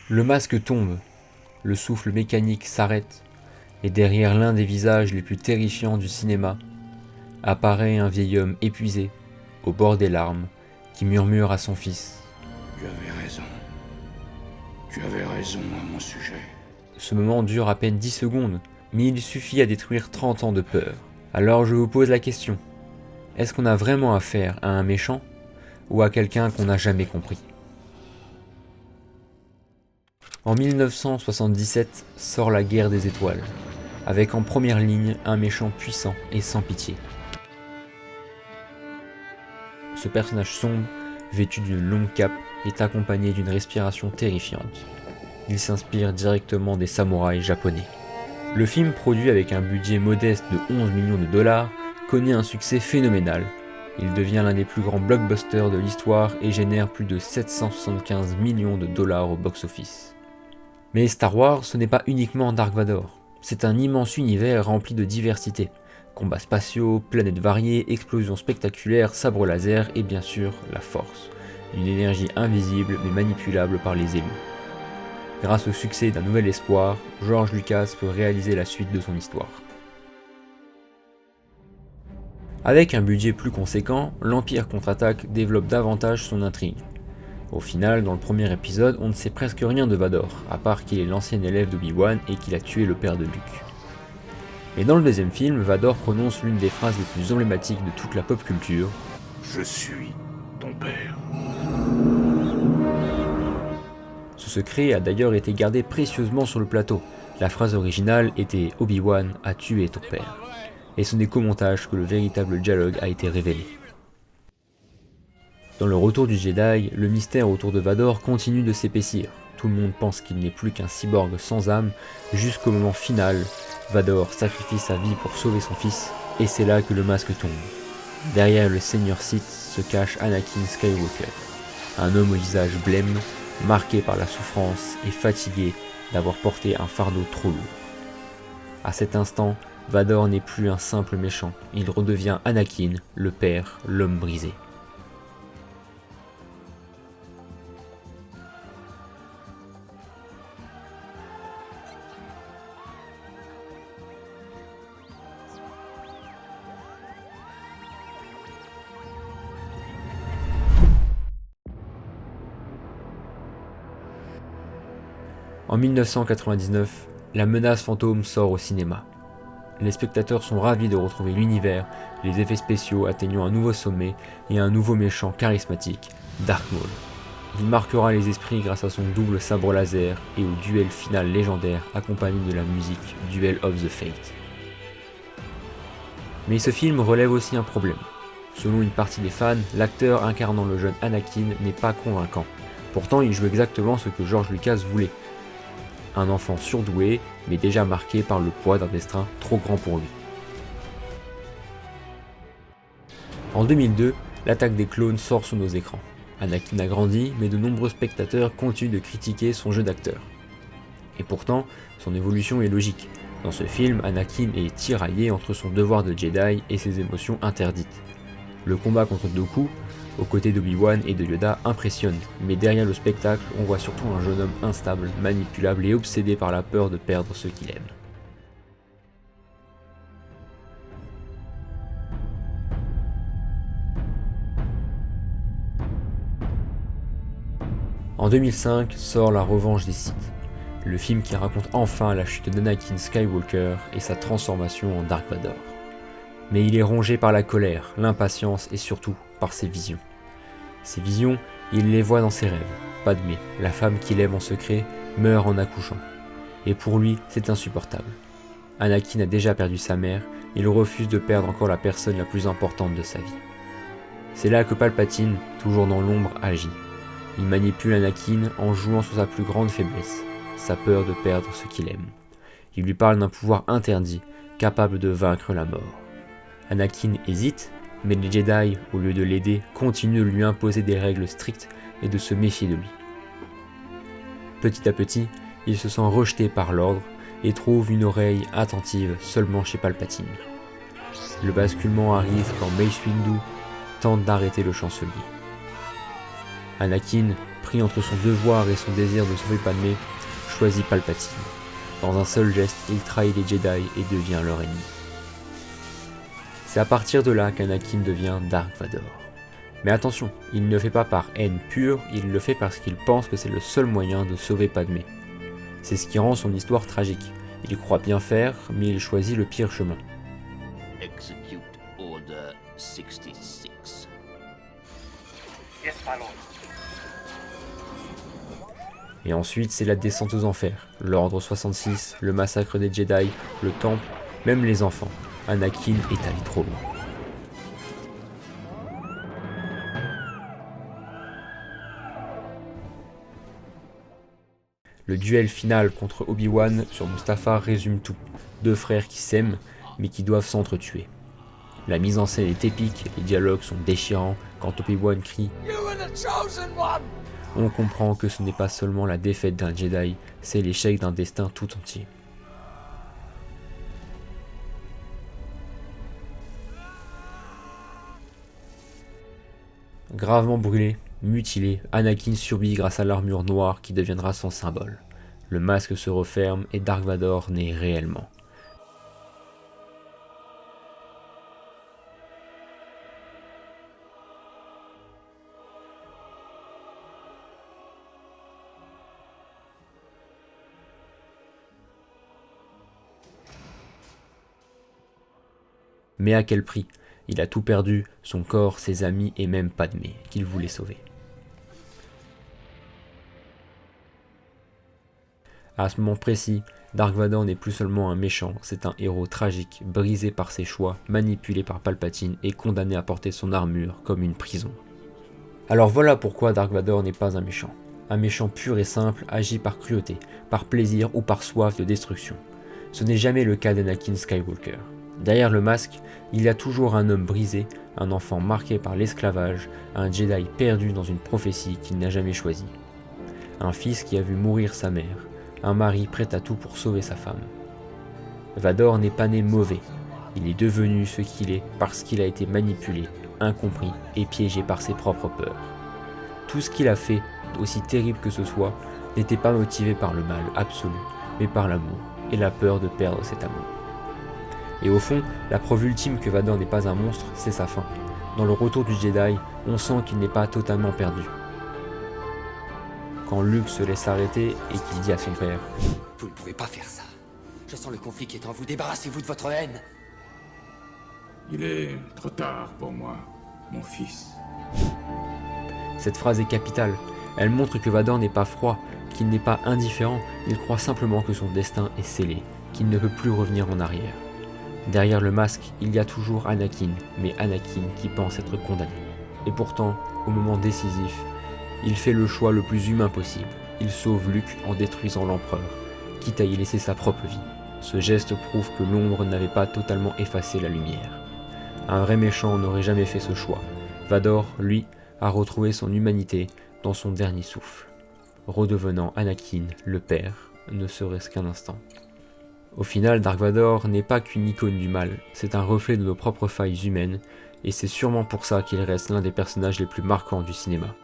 Le masque tombe, le souffle mécanique s'arrête, et derrière l'un des visages les plus terrifiants du cinéma, apparaît un vieil homme épuisé, au bord des larmes, qui murmure à son fils. Tu avais raison. Tu avais raison à mon sujet. Ce moment dure à peine 10 secondes, mais il suffit à détruire 30 ans de peur. Alors je vous pose la question, est-ce qu'on a vraiment affaire à un méchant, ou à quelqu'un qu'on n'a jamais compris ? En 1977 sort La Guerre des Étoiles, avec en première ligne un méchant puissant et sans pitié. Ce personnage sombre, vêtu d'une longue cape, est accompagné d'une respiration terrifiante. Il s'inspire directement des samouraïs japonais. Le film, produit avec un budget modeste de 11 millions de dollars, connaît un succès phénoménal. Il devient l'un des plus grands blockbusters de l'histoire et génère plus de 775 millions de dollars au box-office. Mais Star Wars, ce n'est pas uniquement Dark Vador. C'est un immense univers rempli de diversité. Combats spatiaux, planètes variées, explosions spectaculaires, sabres laser et bien sûr la Force. Une énergie invisible mais manipulable par les élus. Grâce au succès d'un nouvel espoir, George Lucas peut réaliser la suite de son histoire. Avec un budget plus conséquent, l'Empire contre-attaque développe davantage son intrigue. Au final, dans le premier épisode, on ne sait presque rien de Vador, à part qu'il est l'ancien élève d'Obi-Wan et qu'il a tué le père de Luke. Et dans le deuxième film, Vador prononce l'une des phrases les plus emblématiques de toute la pop culture. Je suis ton père. Ce secret a d'ailleurs été gardé précieusement sur le plateau. La phrase originale était « Obi-Wan a tué ton père ». Et ce n'est qu'au montage que le véritable dialogue a été révélé. Dans le Retour du Jedi, le mystère autour de Vador continue de s'épaissir. Tout le monde pense qu'il n'est plus qu'un cyborg sans âme, jusqu'au moment final, Vador sacrifie sa vie pour sauver son fils, et c'est là que le masque tombe. Derrière le Seigneur Sith se cache Anakin Skywalker, un homme au visage blême, marqué par la souffrance et fatigué d'avoir porté un fardeau trop lourd. À cet instant, Vador n'est plus un simple méchant, il redevient Anakin, le père, l'homme brisé. En 1999, La Menace Fantôme sort au cinéma. Les spectateurs sont ravis de retrouver l'univers, les effets spéciaux atteignant un nouveau sommet et un nouveau méchant charismatique, Dark Maul. Il marquera les esprits grâce à son double sabre laser et au duel final légendaire accompagné de la musique Duel of the Fate. Mais ce film relève aussi un problème. Selon une partie des fans, l'acteur incarnant le jeune Anakin n'est pas convaincant. Pourtant, il joue exactement ce que George Lucas voulait. Un enfant surdoué, mais déjà marqué par le poids d'un destin trop grand pour lui. En 2002, l'Attaque des clones sort sur nos écrans. Anakin a grandi, mais de nombreux spectateurs continuent de critiquer son jeu d'acteur. Et pourtant, son évolution est logique. Dans ce film, Anakin est tiraillé entre son devoir de Jedi et ses émotions interdites. Le combat contre Dooku, aux côtés d'Obi-Wan et de Yoda, impressionne, mais derrière le spectacle, on voit surtout un jeune homme instable, manipulable et obsédé par la peur de perdre ceux qu'il aime. En 2005 sort La Revanche des Sith, le film qui raconte enfin la chute d'Anakin Skywalker et sa transformation en Dark Vador. Mais il est rongé par la colère, l'impatience et surtout par ses visions. Ces visions, il les voit dans ses rêves. Padmé, la femme qu'il aime en secret, meurt en accouchant. Et pour lui, c'est insupportable. Anakin a déjà perdu sa mère, il refuse de perdre encore la personne la plus importante de sa vie. C'est là que Palpatine, toujours dans l'ombre, agit. Il manipule Anakin en jouant sur sa plus grande faiblesse, sa peur de perdre ce qu'il aime. Il lui parle d'un pouvoir interdit, capable de vaincre la mort. Anakin hésite, mais les Jedi, au lieu de l'aider, continuent de lui imposer des règles strictes et de se méfier de lui. Petit à petit, il se sent rejeté par l'ordre et trouve une oreille attentive seulement chez Palpatine. Le basculement arrive quand Mace Windu tente d'arrêter le chancelier. Anakin, pris entre son devoir et son désir de sauver Padmé, choisit Palpatine. Dans un seul geste, il trahit les Jedi et devient leur ennemi. C'est à partir de là qu'Anakin devient Dark Vador. Mais attention, il ne le fait pas par haine pure, il le fait parce qu'il pense que c'est le seul moyen de sauver Padmé. C'est ce qui rend son histoire tragique. Il croit bien faire, mais il choisit le pire chemin. Execute Order 66. Yes, my lord. Et ensuite, c'est la descente aux enfers, l'Ordre 66, le massacre des Jedi, le Temple, même les enfants. Anakin est allé trop loin. Le duel final contre Obi-Wan sur Mustafar résume tout. Deux frères qui s'aiment, mais qui doivent s'entretuer. La mise en scène est épique, les dialogues sont déchirants quand Obi-Wan crie « You are the chosen one !» On comprend que ce n'est pas seulement la défaite d'un Jedi, c'est l'échec d'un destin tout entier. Gravement brûlé, mutilé, Anakin survit grâce à l'armure noire qui deviendra son symbole. Le masque se referme et Dark Vador naît réellement. Mais à quel prix? Il a tout perdu, son corps, ses amis et même Padmé, qu'il voulait sauver. À ce moment précis, Dark Vador n'est plus seulement un méchant, c'est un héros tragique, brisé par ses choix, manipulé par Palpatine et condamné à porter son armure comme une prison. Alors voilà pourquoi Dark Vador n'est pas un méchant. Un méchant pur et simple agit par cruauté, par plaisir ou par soif de destruction. Ce n'est jamais le cas d'Anakin Skywalker. Derrière le masque, il y a toujours un homme brisé, un enfant marqué par l'esclavage, un Jedi perdu dans une prophétie qu'il n'a jamais choisie. Un fils qui a vu mourir sa mère, un mari prêt à tout pour sauver sa femme. Vador n'est pas né mauvais, il est devenu ce qu'il est parce qu'il a été manipulé, incompris et piégé par ses propres peurs. Tout ce qu'il a fait, aussi terrible que ce soit, n'était pas motivé par le mal absolu, mais par l'amour et la peur de perdre cet amour. Et au fond, la preuve ultime que Vador n'est pas un monstre, c'est sa fin. Dans le retour du Jedi, on sent qu'il n'est pas totalement perdu. Quand Luke se laisse arrêter et qu'il dit à son père « Vous ne pouvez pas faire ça. Je sens le conflit qui est en vous. Débarrassez-vous de votre haine. » Il est trop tard pour moi, mon fils. Cette phrase est capitale. Elle montre que Vador n'est pas froid, qu'il n'est pas indifférent, il croit simplement que son destin est scellé, qu'il ne peut plus revenir en arrière. Derrière le masque, il y a toujours Anakin, mais Anakin qui pense être condamné. Et pourtant, au moment décisif, il fait le choix le plus humain possible. Il sauve Luke en détruisant l'empereur, quitte à y laisser sa propre vie. Ce geste prouve que l'ombre n'avait pas totalement effacé la lumière. Un vrai méchant n'aurait jamais fait ce choix. Vador, lui, a retrouvé son humanité dans son dernier souffle, redevenant Anakin, le père, ne serait-ce qu'un instant. Au final, Dark Vador n'est pas qu'une icône du mal, c'est un reflet de nos propres failles humaines, et c'est sûrement pour ça qu'il reste l'un des personnages les plus marquants du cinéma.